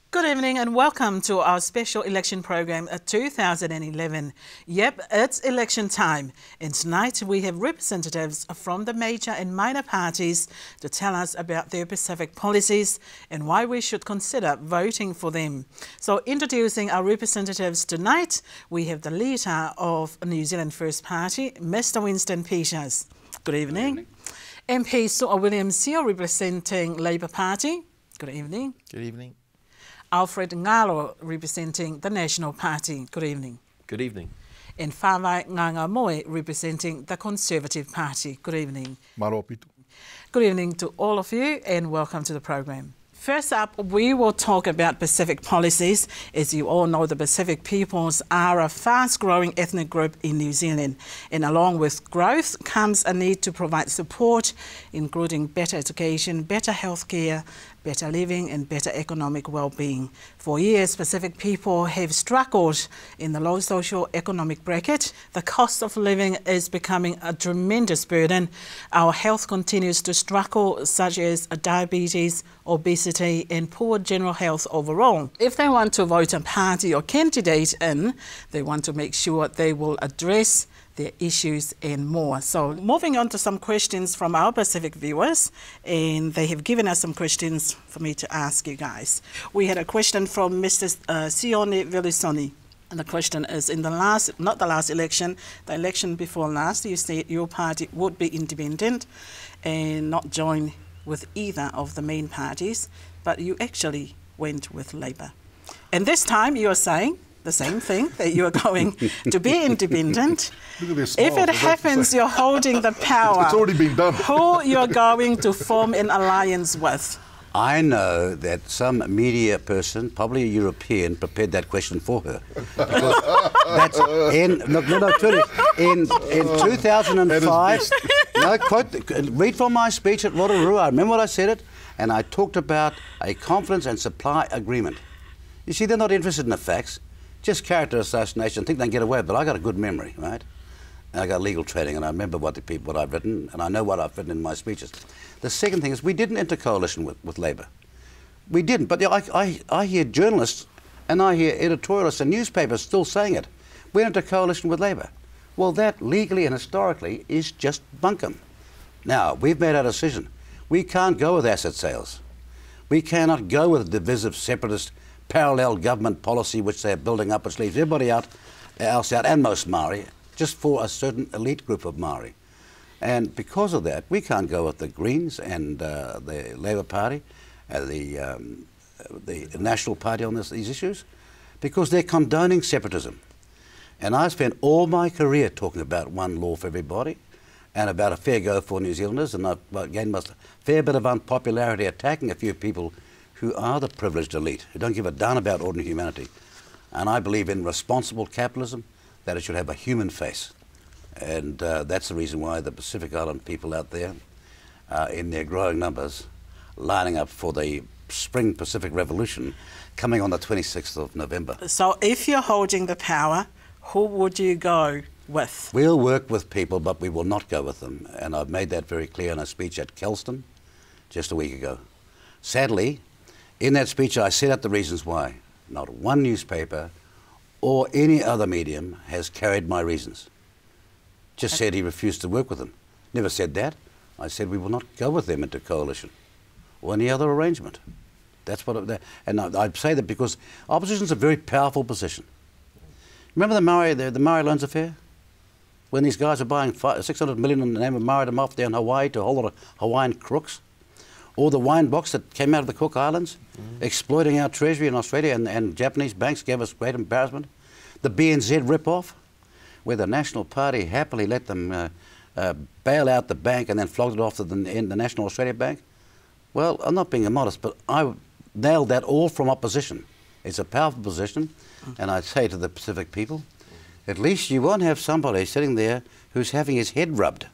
Good evening and welcome to our special election program at 2011. Yep, it's election time, and tonight we have representatives from the major and minor parties to tell us about their Pacific policies and why we should consider voting for them. So introducing our representatives tonight, we have the leader of New Zealand First Party, Mr. Winston Peters. Good evening. MP Sir William Seal representing Labour Party. Good evening. Good evening. Alfred Ngalo representing the National Party. Good evening. Good evening. And Whawai Nganga Moe representing the Conservative Party. Good evening. Maro Pitu. Good evening to all of you and welcome to the program. First up, we will talk about Pacific policies. As you all know, the Pacific peoples are a fast-growing ethnic group in New Zealand. And along with growth comes a need to provide support, including better education, better healthcare, better living and better economic well-being. For years, Pacific people have struggled in the low socio-economic bracket. The cost of living is becoming a tremendous burden. Our health continues to struggle, such as diabetes, obesity and poor general health overall. If they want to vote a party or candidate in, they want to make sure they will address their issues and more. So moving on to some questions from our Pacific viewers, and they have given us some questions for me to ask you guys. We had a question from Mr. Sione Velusoni. And the question is, in the last, not the last election, the election before last, you said your party would be independent and not join with either of the main parties, but you actually went with Labour. And this time you are saying the same thing, that you are going to be independent. If it happens you're holding the power, it's already been done. Who you're going to form an alliance with? I know that some media person, probably a European, prepared that question for her. Because that's in 2005. No, read from my speech at Rotorua. I remember what I said it, and I talked about a confidence and supply agreement. You see, they're not interested in the facts, just character assassination. Think they can get away with it. But I got a good memory, right? And I got legal training, and I remember what I've written, and I know what I've written in my speeches. The second thing is we didn't enter coalition with Labour. We didn't, but I hear journalists and I hear editorialists and newspapers still saying it. We entered coalition with Labour. Well, that legally and historically is just bunkum. Now, we've made our decision. We can't go with asset sales. We cannot go with divisive, separatist, parallel government policy which they're building up, which leaves everybody else out, and most Maori, just for a certain elite group of Maori. And because of that, we can't go with the Greens and the Labour Party, the National Party on these issues, because they're condoning separatism. And I spent all my career talking about one law for everybody and about a fair go for New Zealanders, and I've gained a fair bit of unpopularity attacking a few people who are the privileged elite, who don't give a darn about ordinary humanity. And I believe in responsible capitalism, that it should have a human face. And that's the reason why the Pacific Island people out there, in their growing numbers, lining up for the Spring Pacific Revolution coming on the 26th of November. So if you're holding the power, who would you go with? We'll work with people, but we will not go with them. And I've made that very clear in a speech at Kelston just a week ago. Sadly, in that speech I set out the reasons why. Not one newspaper or any other medium has carried my reasons. Just said he refused to work with them. Never said that. I said we will not go with them into coalition or any other arrangement. That's what. And I'd say that because opposition is a very powerful position. Remember the Maori loans affair? When these guys are buying $600 million in the name of Maori off down Hawaii to a whole lot of Hawaiian crooks? Or the wine box that came out of the Cook Islands, exploiting our treasury in Australia, and Japanese banks gave us great embarrassment. The BNZ rip-off, where the National Party happily let them bail out the bank and then flogged it off to the National Australia Bank. Well, I'm not being immodest, but I nailed that all from opposition. It's a powerful position, and I'd say to the Pacific people, at least you won't have somebody sitting there who's having his head rubbed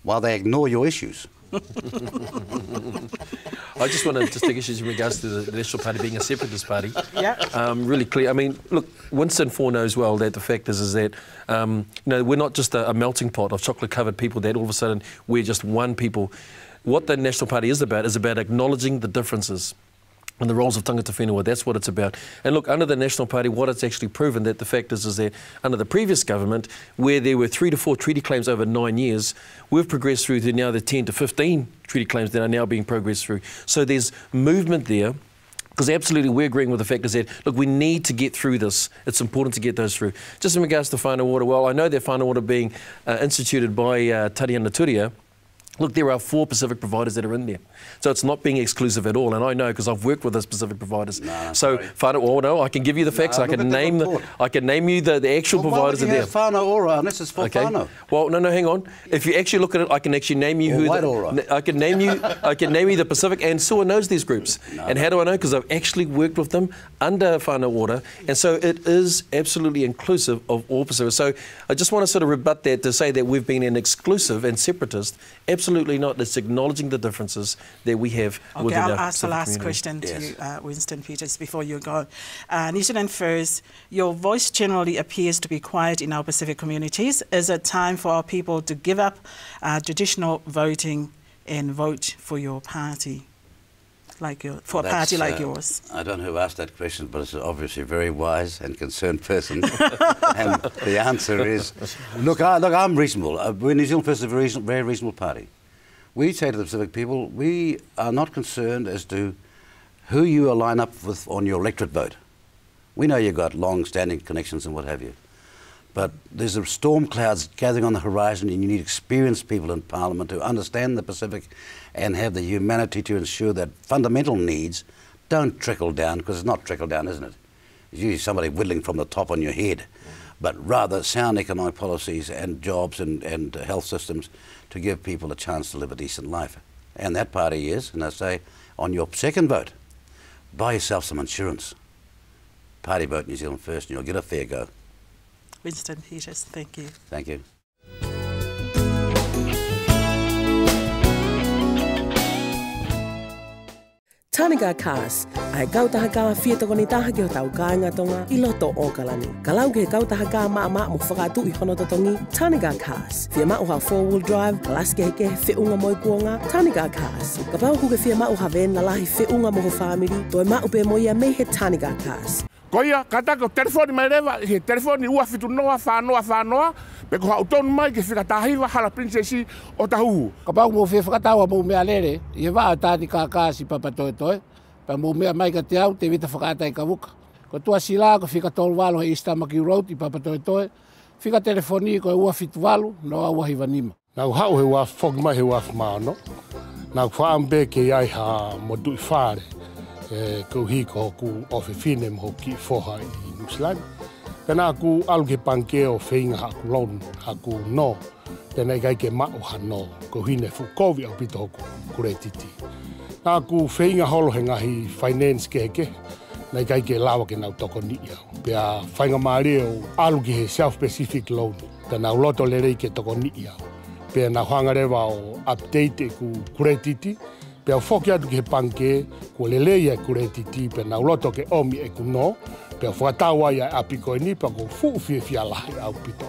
while they ignore your issues. I just want to take issues in regards to the National Party being a separatist party. Yeah. Really clear. I mean, look, Winston knows well that the fact is that you know, we're not just a melting pot of chocolate-covered people that all of a sudden we're just one people. What the National Party is about acknowledging the differences. and the roles of tangata whenua, that's what it's about. And look, under the National Party, what it's actually proven, that the fact is that under the previous government, where there were 3 to 4 treaty claims over 9 years, we've progressed through to now the 10 to 15 treaty claims that are now being progressed through. So there's movement there. Because absolutely we're agreeing with the fact is that, look, we need to get through this. It's important to get those through. Just in regards to whānau ora, well, I know that whānau ora being instituted by Tariana Turia. Look, there are 4 Pacific providers that are in there. So it's not being exclusive at all. And I know because I've worked with those Pacific providers. So, whānau ora, I can give you the facts. I can name you the actual providers that are there. Why would you have whānau ora unless it's for whānau? Well, no, hang on. If you actually look at it, I can actually name you I can name you the Pacific, and Sua knows these groups. And how do I know? Because I've actually worked with them under whānau ora. And so it is absolutely inclusive of all Pacific. So I just want to sort of rebut that to say that we've been an exclusive and separatist. Absolutely not. It's acknowledging the differences that we have within our I'll ask the last community. question to Winston Peters before you go. New Zealand First, your voice generally appears to be quiet in our Pacific communities. Is it time for our people to give up traditional voting and vote for your party, like a party like yours? I don't know who asked that question, but it's obviously a very wise and concerned person. And the answer is, look, I'm reasonable. We're New Zealand First is a very reasonable party. We say to the Pacific people, we are not concerned as to who you align up with on your electorate vote. We know you've got long-standing connections and what have you. But there's a storm clouds gathering on the horizon, and you need experienced people in Parliament who understand the Pacific and have the humanity to ensure that fundamental needs don't trickle down, because it's not trickle down, isn't it? It's usually somebody whittling from the top on your head, but rather sound economic policies and jobs and health systems to give people a chance to live a decent life. And that party is, and I say, on your second vote, buy yourself some insurance. Party vote New Zealand First, and you'll get a fair go. Winston Peters, thank you. Thank you. Tānega Cars, ai kautaha ka whiatokoni taha ki o tau kāinga tonga I loto o kalani. Kalau ke kautaha ka maa mo whakatu I honototongi, Tānega Cars. Whia mau ha 4-wheel drive, kalas ke heke whiunga moi kuonga, Tānega Cars. Ka pau ku ke whia mau ha ven na lahi whiunga mo ho family, toi mau pe moia me he Tānega Cars. Koia, kata ko telefoni mai rewa, he telefoni ua fitu noa, whanoa, pe ko hautonu mai ke whikatahiwa hala princesi o tahuhu. Ka pau mo whewhakatawa mo mea lere, I wā Tānega Cars I papa toe, pa mo mea mai ka te au, te wita whakatai ka wuka. Ko tua sila ko whikatolu walo he Istamaki Road I papa toe, whika telefoni ko ua fitu walo, noa ua hiwanima. Nau hau he wā whoki mai he wā whamaano, nau whaambe ke iai ha mo dui whare. Ko hiko ku o whiwhine mo ki whoha I New Zealand. Pena ku alu ke panke o whinga haku lon, haku no. Pena kai ke mao ha no, ko hine fukovi au pito hoku kuretiti. Nā ku whinga holo he ngahi finance ke heke, nei kai ke lawa ke nau toko ni iau. Pea whainga maare o alu ki he self-specific loan, pena u loto le rei ke toko ni iau. Pea nā whangarewa o update ku kuretiti, pea whoki atu ki he panke, kua leleia kuretiti, pea nau loto ke omi e kuno, pea whakatawa ia apiko ni pa ko fuuwhiawhia lahi au pito.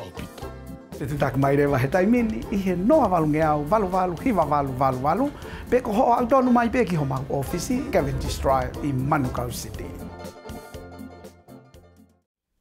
Te tutaka mai rewa he taimini, I he noa walu nge au, walu, hiwa walu, pe ko ho au tonu mai pe ki ho mau ofisi, Cavendish Drive I Manukau City.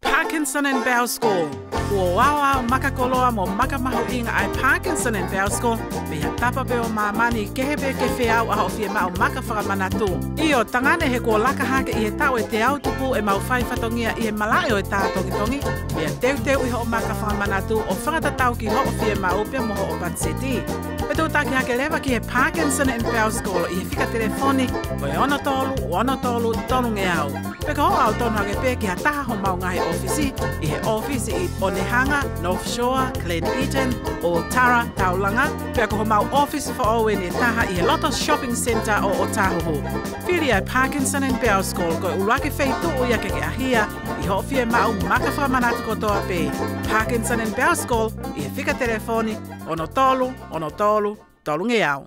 Parkinson and Bell School. Ua wawa makakoloa mo makamaho inga ai Parkinson and Bell School. Pia tapa pe o mamani kehebe ke whiau aho fie mao makawhakamanatu. I o tangane he kua laka hake I he tau e te autupu e mau whaifatongia I he malae o e tātongitongi. Pia teu I ho o makawhakamanatu o whakatatau ki ho o fie mao pia moho o Pat City. Pe tō taki hake lewa ki he Parkinson and Bell School I he whika telefoni o e ono tolu, tonu nge au. Pe ka ho au tonu hake pe ki ha taha ho mau ngahi ofisi I he ofisi I Onehanga, North Shore, Glen Eden, Otara, Taulanga. Pea ko ho mau office for Owen e taha I he Loto Shopping Centre o Otahoho. Whiri ai Parkinson and Bell School ko urake whei tuu ia ke ahia I ho fie mau makawhamanatu kotoa pe. Parkinson and Bell School I he whika telefoni ono tolu, tolu nge au.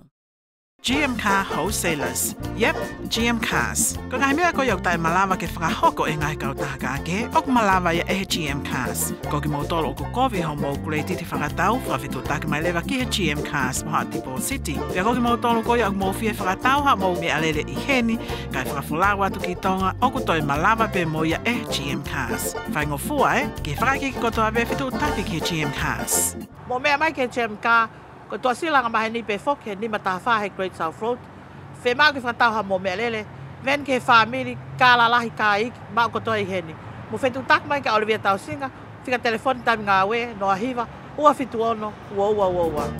GM Car Wholesalers. Yep, GM Cars. Kung ngayon ako yung tayo malawa ke whakahoko e ngai kautaha ke, ok malawa ya GM Cars. Ko ki motolo ko kovi homo kuleti te whakatau, whawhitu take mai lewa ki GM Cars mo Tipo City. Pia ko ki motolo ko yung mo fie whakatau ha mo me alele i heni, kai whakafulawa tu ki tonga, oku toi malawa pe mo ya GM Cars. Whaingo fua ki whakaki ki kotoa be whitu take ki GM Cars. Mo mea mai ke GM Car, ko tua silanga mahe ni pe foke ni mataha he Great South Road. Fe mau ki whakatau ha mo mea lele, ven ke whamiri ka lalahi ka ik, mau ko toa i heni. Mo whetu tak mai ka Olivia Tausinga, whika telefoni tami ngā we, no ahiwa, ua whitu ono, ua.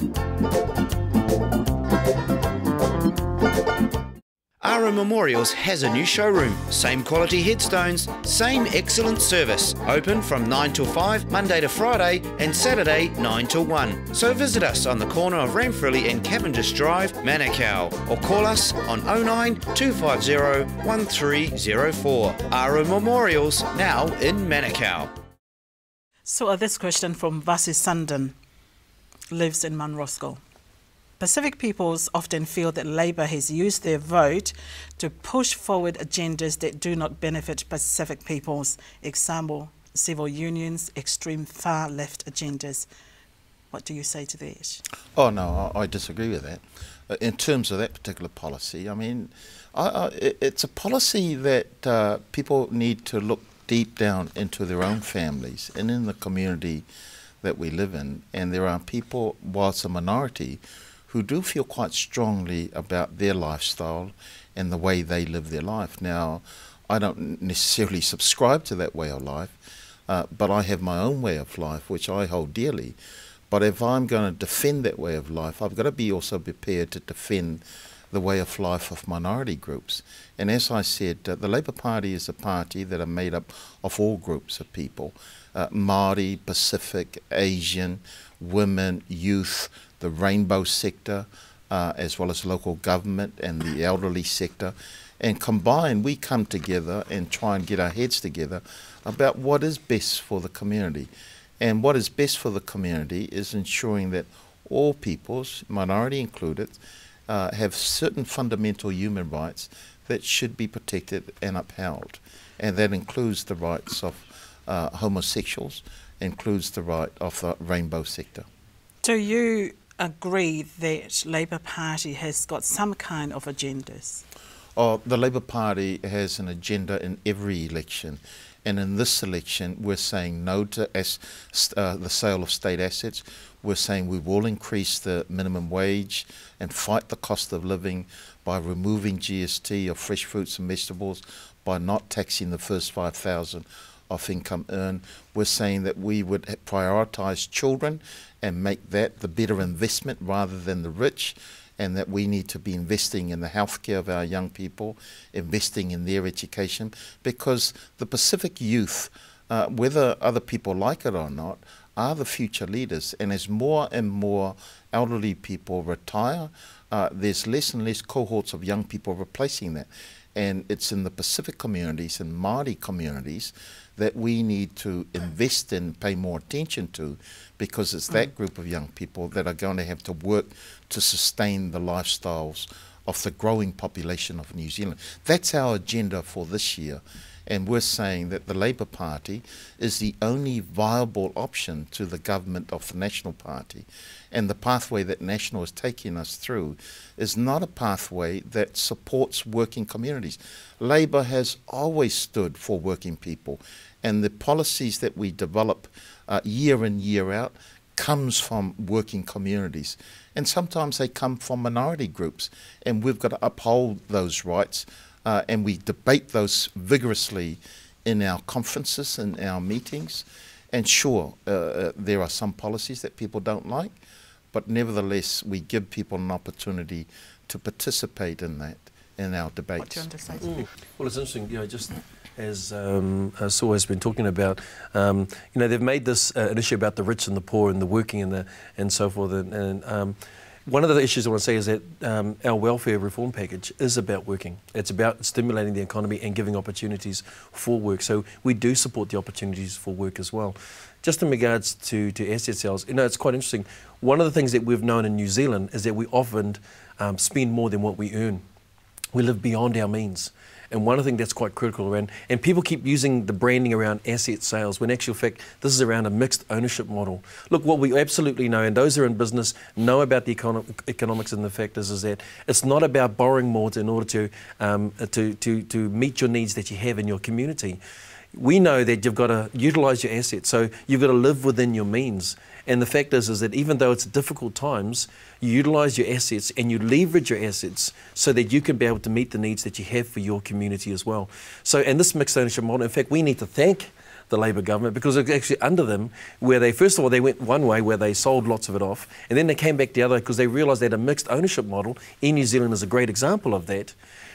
Ara Memorials has a new showroom. Same quality headstones, same excellent service. Open from 9 till 5, Monday to Friday, and Saturday 9 till 1. So visit us on the corner of Ramfrilly and Cavendish Drive, Manukau, or call us on 09 250 1304. Ara Memorials, now in Manukau. So this question from Vasi Sandon, lives in Munrosco. Pacific peoples often feel that Labour has used their vote to push forward agendas that do not benefit Pacific peoples. Example, civil unions, extreme far-left agendas. What do you say to that? Oh, no, I disagree with that. In terms of that particular policy, I mean, it's a policy that people need to look deep down into their own families and in the community that we live in. And there are people, whilst a minority, who do feel quite strongly about their lifestyle and the way they live their life. Now, I don't necessarily subscribe to that way of life, but I have my own way of life, which I hold dearly. But if I'm going to defend that way of life, I've got to be also prepared to defend the way of life of minority groups. And as I said, the Labour Party is a party that are made up of all groups of people, Māori, Pacific, Asian, women, youth, the rainbow sector, as well as local government and the elderly sector. And combined, we come together and try and get our heads together about what is best for the community. And what is best for the community is ensuring that all peoples, minority included, have certain fundamental human rights that should be protected and upheld. And that includes the rights of homosexuals, includes the right of the rainbow sector. Do you agree that Labour Party has got some kind of agendas? Oh, the Labour Party has an agenda in every election. And in this election, we're saying no to the sale of state assets. We're saying we will increase the minimum wage and fight the cost of living by removing GST of fresh fruits and vegetables, by not taxing the first 5,000 of income earned. We're saying that we would prioritise children and make that the better investment rather than the rich, and that we need to be investing in the healthcare of our young people, investing in their education, because the Pacific youth, whether other people like it or not, are the future leaders. And as more and more elderly people retire, there's less and less cohorts of young people replacing that. And it's in the Pacific communities and Māori communities that we need to invest in, pay more attention to, because it's that group of young people that are going to have to work to sustain the lifestyles of the growing population of New Zealand. That's our agenda for this year. And we're saying that the Labour Party is the only viable option to the government of the National Party. And the pathway that National is taking us through is not a pathway that supports working communities. Labour has always stood for working people. And the policies that we develop year in, year out comes from working communities. And sometimes they come from minority groups. And we've got to uphold those rights. And we debate those vigorously in our conferences and our meetings. And sure, there are some policies that people don't like, but nevertheless, we give people an opportunity to participate in that, in our debates. What do you want to say? Well, it's interesting, you know, just as Saul has been talking about, you know, they've made this an issue about the rich and the poor and the working and so forth. And one of the issues I want to say is that our welfare reform package is about working. It's about stimulating the economy and giving opportunities for work. So we do support the opportunities for work as well. Just in regards to asset sales, it's quite interesting. One of the things that we've known in New Zealand is that we often spend more than what we earn. We live beyond our means. And one of the things that's quite critical around, and people keep using the branding around asset sales, when in actual fact, this is around a mixed ownership model. Look, what we absolutely know, and those who are in business know about the economics and the factors, is that it's not about borrowing more in order to meet your needs that you have in your community. We know that you've got to utilise your assets, so you've got to live within your means. And the fact is that even though it's difficult times, you utilise your assets and you leverage your assets so that you can be able to meet the needs that you have for your community as well. So, and this mixed ownership model, in fact, we need to thank the Labour government because it's actually under them where they, first of all, they went one way where they sold lots of it off, and then they came back the other because they realised that a mixed ownership model in New Zealand is a great example of that.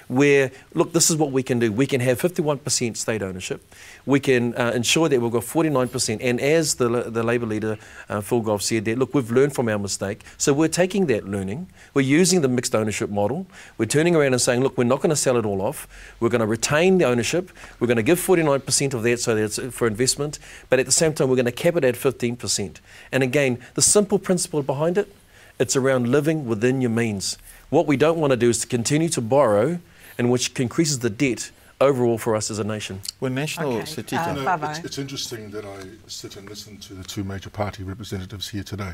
Where, look, this is what we can do. We can have 51% state ownership. We can ensure that we've got 49%. And as the Labour leader, Phil Goff, said that, look, we've learned from our mistake. So we're taking that learning. We're using the mixed ownership model. We're turning around and saying, look, we're not going to sell it all off. We're going to retain the ownership. We're going to give 49% of that so that it's for investment. But at the same time, we're going to cap it at 15%. And again, the simple principle behind it, it's around living within your means. What we don't want to do is to continue to borrow, and which increases the debt overall for us as a nation. When national it's interesting that I sit and listen to the two major party representatives here today,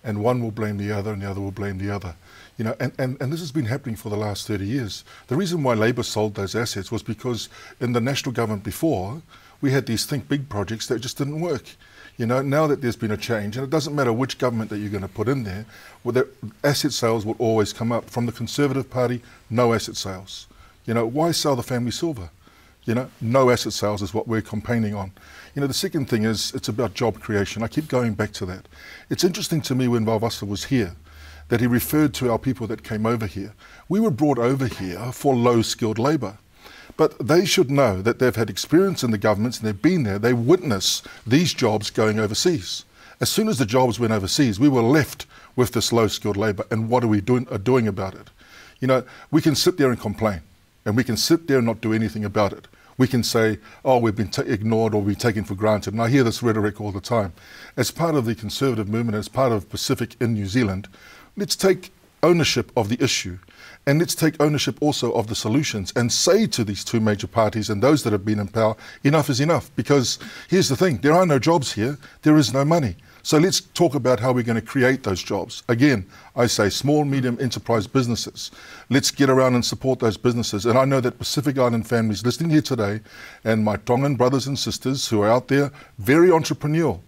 and one will blame the other and the other will blame the other. And this has been happening for the last 30 years. The reason why Labour sold those assets was because in the national government before, we had these think big projects that just didn't work. Now that there's been a change, and it doesn't matter which government that you're going to put in there, well, the asset sales will always come up. From the Conservative Party, no asset sales. Why sell the family silver? No asset sales is what we're campaigning on. The second thing is it's about job creation. I keep going back to that. It's interesting to me when Vavasa was here that he referred to our people that came over here. We were brought over here for low-skilled labour. But they should know that they've had experience in the governments and they've been there. They witness these jobs going overseas. As soon as the jobs went overseas, we were left with this low-skilled labour. And what are we doing about it? We can sit there and complain, and we can sit there and not do anything about it. We can say, oh, we've been ignored or we've been taken for granted. And I hear this rhetoric all the time. As part of the Conservative movement, as part of Pacific in New Zealand, let's take ownership of the issue. And let's take ownership also of the solutions and say to these two major parties and those that have been in power, enough is enough. Because here's the thing, there are no jobs here, there is no money. So let's talk about how we're going to create those jobs. Again, I say small, medium enterprise businesses. Let's get around and support those businesses. And I know that Pacific Island families listening here today and my Tongan brothers and sisters who are out there, very entrepreneurial,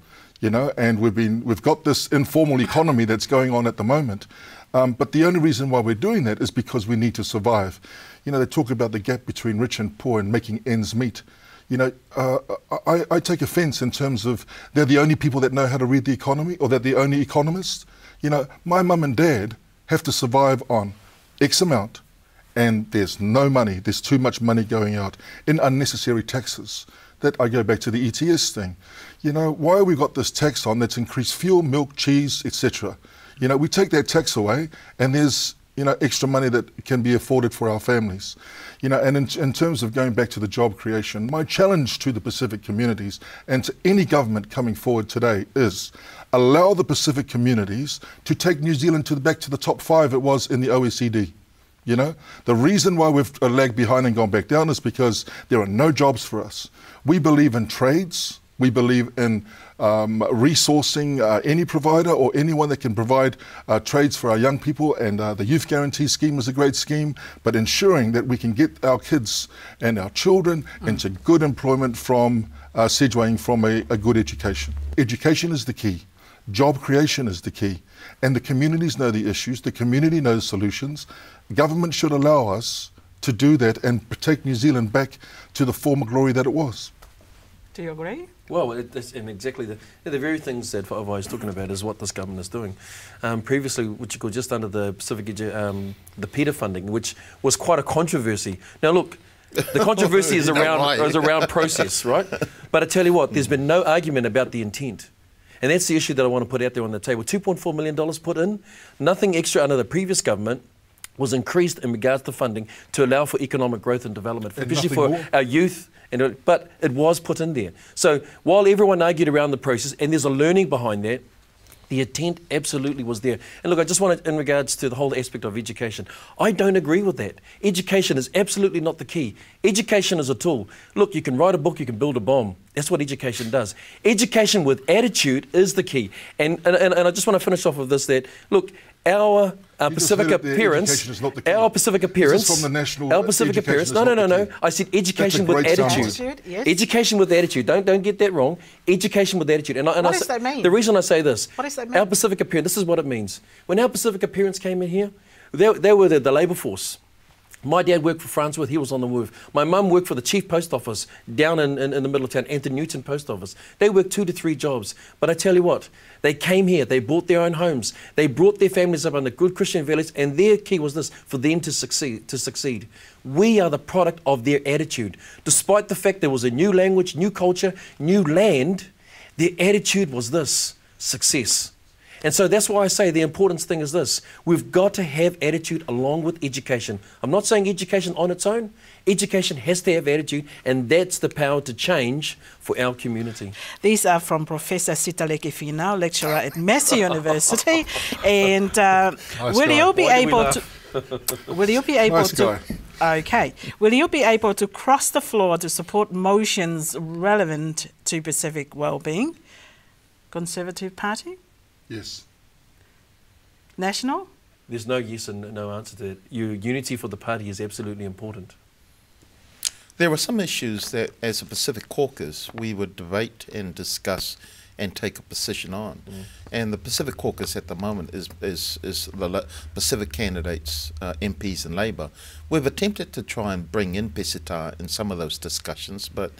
and we've got this informal economy that's going on at the moment. But the only reason why we're doing that is because we need to survive. They talk about the gap between rich and poor and making ends meet. I take offence in terms of they're the only people that know how to read the economy or they're the only economists. My mum and dad have to survive on X amount and there's no money. There's too much money going out in unnecessary taxes. That I go back to the ETS thing. Why have we got this tax on that's increased fuel, milk, cheese, etc.? We take that tax away and there's, extra money that can be afforded for our families. And in terms of going back to the job creation, my challenge to the Pacific communities and to any government coming forward today is allow the Pacific communities to take New Zealand back to the top 5 it was in the OECD. The reason why we've lagged behind and gone back down is because there are no jobs for us. We believe in trades. We believe in resourcing any provider or anyone that can provide trades for our young people, and the Youth Guarantee Scheme is a great scheme, but ensuring that we can get our kids and our children into good employment from segueing from a good education. Education is the key. Job creation is the key. And the communities know the issues, the community knows solutions. Government should allow us to do that and take New Zealand back to the former glory that it was. Do you agree? Well, and exactly the very things that Whaowa is talking about is what this government is doing. Previously, which you call just under the Pacific, the PETA funding, which was quite a controversy. Now, look, the controversy is around process, right? But I tell you what, there's been no argument about the intent. And that's the issue that I want to put out there on the table. $2.4 million put in, nothing extra under the previous government was increased in regards to funding to allow for economic growth and development, especially for our youth. But it was put in there. So while everyone argued around the process, and there's a learning behind that, the intent absolutely was there. And look, I just wanted, in regards to the whole aspect of education, I don't agree with that. Education is absolutely not the key. Education is a tool. Look, you can write a book, you can build a bomb. That's what education does. Education with attitude is the key. And I just want to finish off with this, that, look, our Pacific appearance, our Pacific appearance, from the national our Pacific appearance. No. I said education with attitude. Yes. Education with attitude. Don't get that wrong. Education with attitude. And what does that mean? The reason I say this, what does that mean? Our Pacific appearance. This is what it means. When our Pacific appearance came in here, they were the labour force. My dad worked for Farnsworth, he was on the move. My mum worked for the chief post office down in the middle of town, Anthony Newton Post Office. They worked 2 to 3 jobs. But I tell you what, they came here, they bought their own homes, they brought their families up under good Christian values, and their key was this, for them to succeed. We are the product of their attitude. Despite the fact there was a new language, new culture, new land, their attitude was this, success. And so that's why I say the important thing is this. We've got to have attitude along with education. I'm not saying education on its own. Education has to have attitude, and that's the power to change for our community. These are from Professor Sitaleki Finau, lecturer at Massey University. And will you be able to... Will you be able to... Okay. Will you be able to cross the floor to support motions relevant to Pacific well-being? Conservative Party? Yes. National? There's no yes and no answer to that. Unity for the party is absolutely important. There are some issues that, as a Pacific caucus, we would debate and discuss and take a position on. And the Pacific caucus at the moment is the Pacific candidates, MPs and Labour. We've attempted to try and bring in Pesita in some of those discussions, but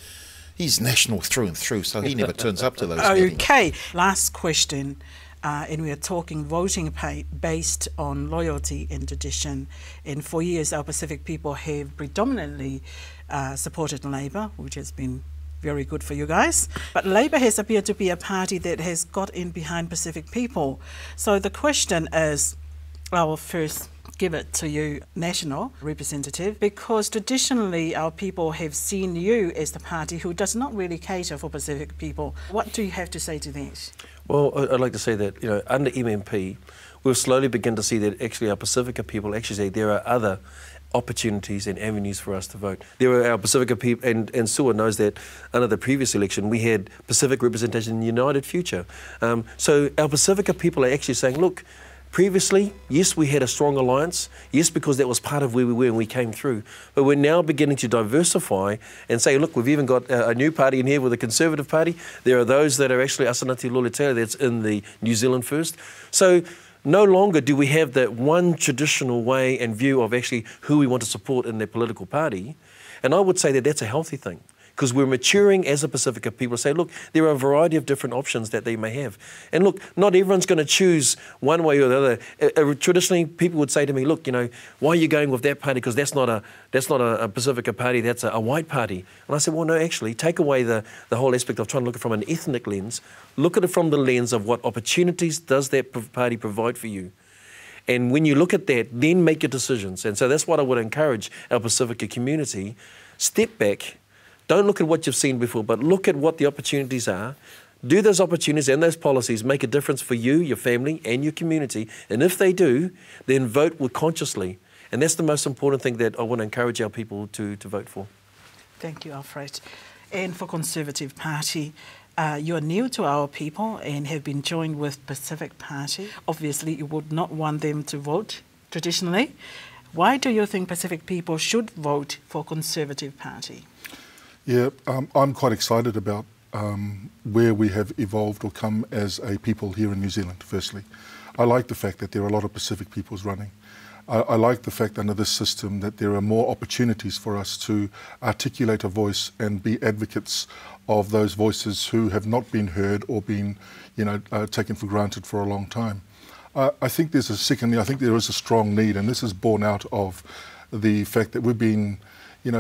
he's national through and through, so he never turns up to those meetings. Okay, last question. And we are talking voting pay based on loyalty and tradition. And for years, our Pacific people have predominantly supported Labour, which has been very good for you guys. But Labour has appeared to be a party that has got in behind Pacific people. So the question is, I will first give it to you, National Representative, because traditionally our people have seen you as the party who does not really cater for Pacific people. What do you have to say to that? Well, I'd like to say that, under MMP, we'll slowly begin to see that actually our Pacifica people actually say there are other opportunities and avenues for us to vote. There are our Pacifica people, and Sua knows that under the previous election we had Pacific representation in United Future. So our Pacifica people are actually saying, look, previously, yes, we had a strong alliance, yes, because that was part of where we were and we came through, but we're now beginning to diversify and say, look, we've even got a new party in here with a Conservative Party. There are those that are actually Asanati Loletera, that's in the New Zealand First. So no longer do we have that one traditional way and view of actually who we want to support in their political party, and I would say that that's a healthy thing. Because we're maturing as a Pacifica people to say, look, there are a variety of different options that they may have. And look, not everyone's going to choose one way or the other. Traditionally, people would say to me, look, why are you going with that party? Because that's not a Pacifica party, that's a white party. And I said, well, no, actually, take away the whole aspect of trying to look at it from an ethnic lens. Look at it from the lens of what opportunities does that party provide for you. And when you look at that, then make your decisions. And so that's what I would encourage our Pacifica community. Step back. Don't look at what you've seen before, but look at what the opportunities are. Do those opportunities and those policies make a difference for you, your family, and your community? And if they do, then vote consciously. And that's the most important thing that I want to encourage our people to vote for. Thank you, Alfred. And for Conservative Party, you are new to our people and have been joined with Pacific Party. Obviously, you would not want them to vote traditionally. Why do you think Pacific people should vote for Conservative Party? Yeah, I'm quite excited about where we have evolved or come as a people here in New Zealand, firstly. I like the fact that there are a lot of Pacific peoples running. I like the fact under this system that there are more opportunities for us to articulate a voice and be advocates of those voices who have not been heard or been, taken for granted for a long time. I think there is a strong need, and this is born out of the fact that we've been,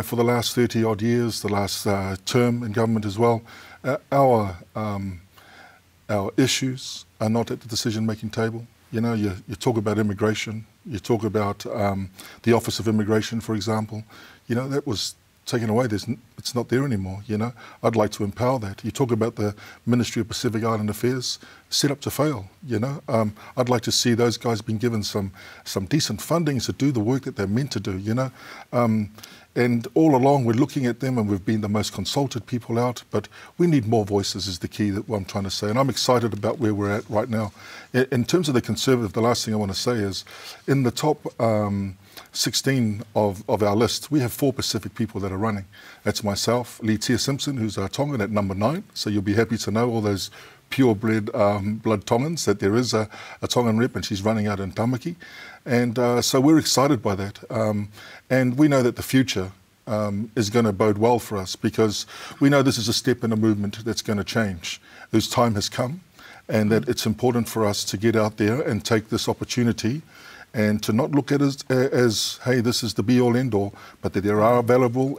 for the last 30 odd years, the last term in government as well, our our issues are not at the decision-making table. You know, you talk about immigration, you talk about the Office of Immigration, for example. You know, that was taken away. It's not there anymore, you know. I'd like to empower that. You talk about the Ministry of Pacific Island Affairs, set up to fail, you know. I'd like to see those guys being given some decent funding to do the work that they're meant to do, you know. And all along we're looking at them and we've been the most consulted people out, but we need more voices is the key that what I'm trying to say. And I'm excited about where we're at right now. In terms of the Conservative, the last thing I want to say is in the top 16 of our list, we have 4 Pacific people that are running. That's myself, Lee Tia Simpson, who's a Tongan at number 9. So you'll be happy to know all those purebred blood Tongans that there is a Tongan rep and she's running out in Tamaki. And so we're excited by that. And we know that the future is going to bode well for us because we know this is a step in a movement that's going to change. Whose time has come and that it's important for us to get out there and take this opportunity and to not look at it as hey, this is the be-all, end-all, but that there are available,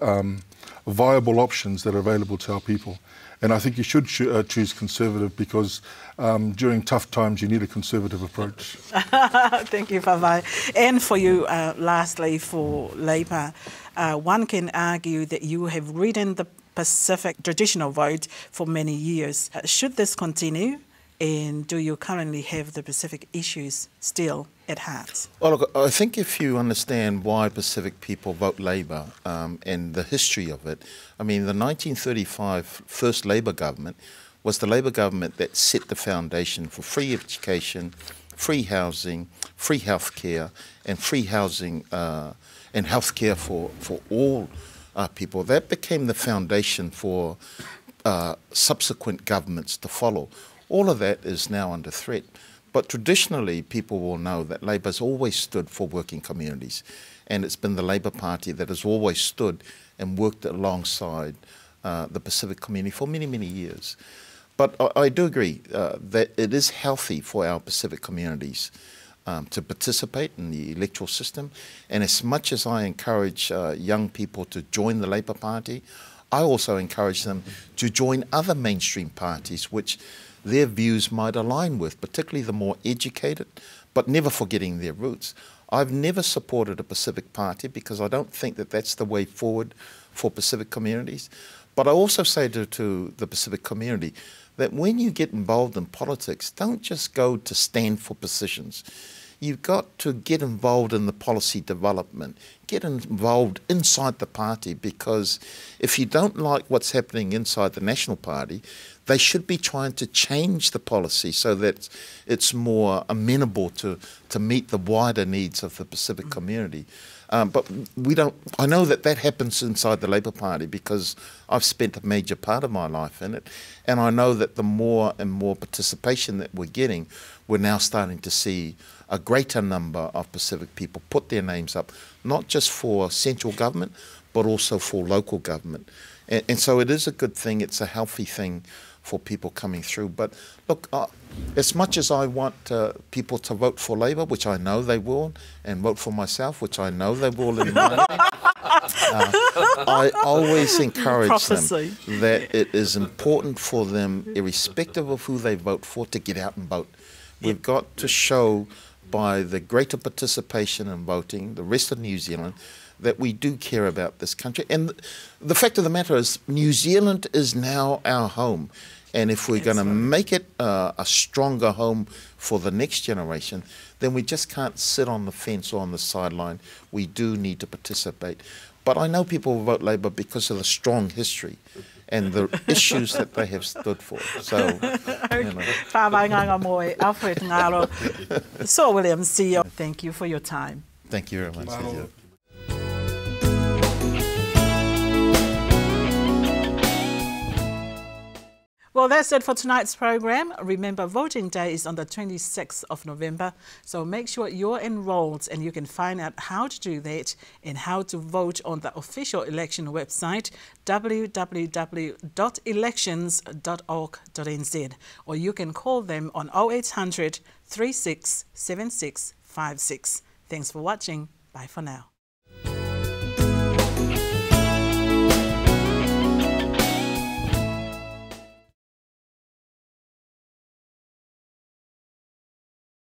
viable options that are available to our people. And I think you should choose Conservative because during tough times you need a Conservative approach. Thank you, Pavai. And for you, lastly, for Labour, one can argue that you have ridden the Pacific traditional vote for many years. Should this continue? And do you currently have the Pacific issues still at heart? Well, look, I think if you understand why Pacific people vote Labour and the history of it, I mean, the 1935 first Labour government was the Labour government that set the foundation for free education, free housing, free healthcare, and free housing and healthcare for all people. That became the foundation for subsequent governments to follow. All of that is now under threat. But traditionally, people will know that Labour's always stood for working communities. And it's been the Labour Party that has always stood and worked alongside the Pacific community for many, many years. But I do agree that it is healthy for our Pacific communities to participate in the electoral system. And as much as I encourage young people to join the Labour Party, I also encourage them to join other mainstream parties which their views might align with, particularly the more educated, but never forgetting their roots. I've never supported a Pacific party because I don't think that that's the way forward for Pacific communities. But I also say to the Pacific community that when you get involved in politics, don't just go to stand for positions. You've got to get involved in the policy development, get involved inside the party, because if you don't like what's happening inside the National Party, they should be trying to change the policy so that it's more amenable to meet the wider needs of the Pacific community. But we don't. I know that that happens inside the Labour Party because I've spent a major part of my life in it, and I know that the more and more participation that we're getting, we're now starting to see a greater number of Pacific people put their names up, not just for central government, but also for local government. And so it is a good thing, it's a healthy thing for people coming through. But look, as much as I want people to vote for Labour, which I know they will, and vote for myself, which I know they will in my I always encourage them that it is important for them, irrespective of who they vote for, to get out and vote. We've got to show by the greater participation in voting, the rest of New Zealand, that we do care about this country. And the fact of the matter is, New Zealand is now our home. And if we're going to make it a stronger home for the next generation, then we just can't sit on the fence or on the sideline. We do need to participate. But I know people will vote Labour because of the strong history and the issues that they have stood for. So, you know. Alfred Ngaro. So, William, CEO, thank you for your time. Thank you very much. Well, that's it for tonight's program. Remember, voting day is on the 26th of November, so make sure you're enrolled, and you can find out how to do that and how to vote on the official election website, www.elections.org.nz, or you can call them on 0800 367656. Thanks for watching. Bye for now.